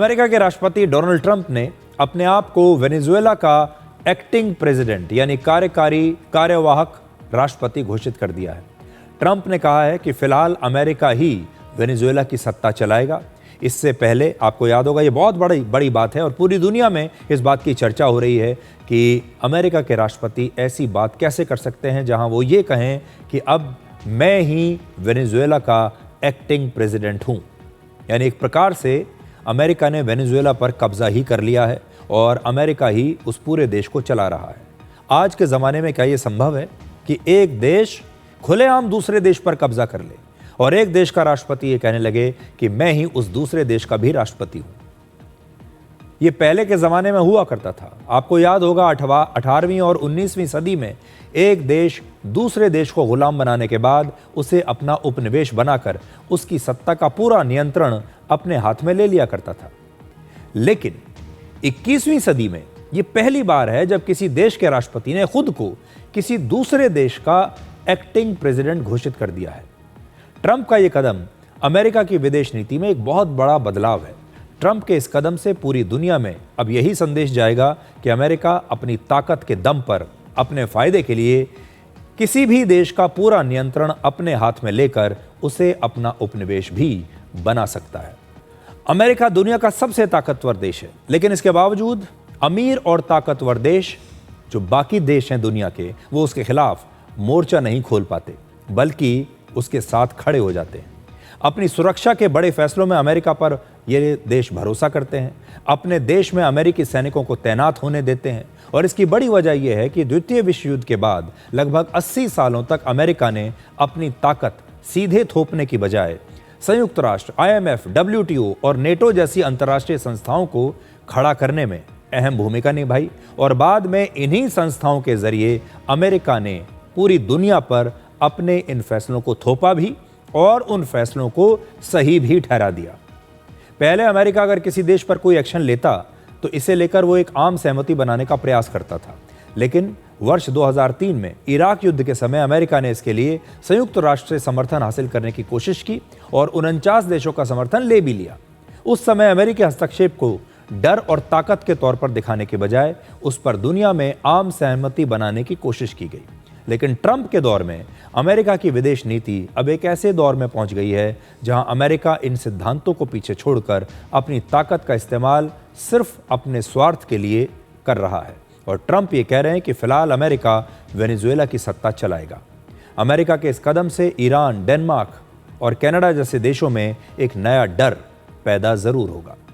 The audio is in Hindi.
अमेरिका के राष्ट्रपति डोनाल्ड ट्रंप ने अपने आप को वेनेजुएला का एक्टिंग प्रेसिडेंट यानी कार्यवाहक राष्ट्रपति घोषित कर दिया है। ट्रंप ने कहा है कि फिलहाल अमेरिका ही वेनेजुएला की सत्ता चलाएगा। इससे पहले आपको याद होगा, ये बहुत बड़ी बात है और पूरी दुनिया में इस बात की चर्चा हो रही है कि अमेरिका के राष्ट्रपति ऐसी बात कैसे कर सकते हैं जहां वो ये कहें कि अब मैं ही वेनेजुएला का एक्टिंग प्रेसिडेंट हूं। यानी एक प्रकार से अमेरिका ने वेनेजुएला पर कब्जा ही कर लिया है और अमेरिका ही उस पूरे देश को चला रहा है। आज के ज़माने में क्या ये संभव है कि एक देश खुलेआम दूसरे देश पर कब्जा कर ले और एक देश का राष्ट्रपति ये कहने लगे कि मैं ही उस दूसरे देश का भी राष्ट्रपति हूं? ये पहले के ज़माने में हुआ करता था। आपको याद होगा 18वीं और 19वीं सदी में एक देश दूसरे देश को गुलाम बनाने के बाद उसे अपना उपनिवेश बनाकर उसकी सत्ता का पूरा नियंत्रण अपने हाथ में ले लिया करता था। लेकिन 21वीं सदी में यह पहली बार है जब किसी देश के राष्ट्रपति ने खुद को किसी दूसरे देश का एक्टिंग प्रेसिडेंट घोषित कर दिया है। ट्रंप का यह कदम अमेरिका की विदेश नीति में एक बहुत बड़ा बदलाव है। ट्रंप के इस कदम से पूरी दुनिया में अब यही संदेश जाएगा कि अमेरिका अपनी ताकत के दम पर अपने फायदे के लिए किसी भी देश का पूरा नियंत्रण अपने हाथ में लेकर उसे अपना उपनिवेश भी बना सकता है। अमेरिका दुनिया का सबसे ताकतवर देश है, लेकिन इसके बावजूद अमीर और ताकतवर देश जो बाकी देश हैं दुनिया के, वो उसके खिलाफ मोर्चा नहीं खोल पाते, बल्कि उसके साथ खड़े हो जाते हैं। अपनी सुरक्षा के बड़े फैसलों में अमेरिका पर ये देश भरोसा करते हैं, अपने देश में अमेरिकी सैनिकों को तैनात होने देते हैं और इसकी बड़ी वजह यह है कि द्वितीय विश्व युद्ध के बाद लगभग 80 सालों तक अमेरिका ने अपनी ताकत सीधे थोपने की बजाय संयुक्त राष्ट्र, IMF, WTO और नेटो जैसी अंतर्राष्ट्रीय संस्थाओं को खड़ा करने में अहम भूमिका निभाई और बाद में इन्हीं संस्थाओं के जरिए अमेरिका ने पूरी दुनिया पर अपने इन फैसलों को थोपा भी और उन फैसलों को सही भी ठहरा दिया। पहले अमेरिका अगर किसी देश पर कोई एक्शन लेता तो इसे लेकर वो एक आम सहमति बनाने का प्रयास करता था, लेकिन वर्ष 2003 में इराक युद्ध के समय अमेरिका ने इसके लिए संयुक्त राष्ट्र से समर्थन हासिल करने की कोशिश की और 49 देशों का समर्थन ले भी लिया। उस समय अमेरिकी हस्तक्षेप को डर और ताकत के तौर पर दिखाने के बजाय उस पर दुनिया में आम सहमति बनाने की कोशिश की गई। लेकिन ट्रंप के दौर में अमेरिका की विदेश नीति अब एक ऐसे दौर में पहुंच गई है जहां अमेरिका इन सिद्धांतों को पीछे छोड़कर अपनी ताकत का इस्तेमाल सिर्फ अपने स्वार्थ के लिए कर रहा है। और ट्रंप ये कह रहे हैं कि फिलहाल अमेरिका वेनेजुएला की सत्ता चलाएगा। अमेरिका के इस कदम से ईरान, डेनमार्क और कनाडा जैसे देशों में एक नया डर पैदा जरूर होगा।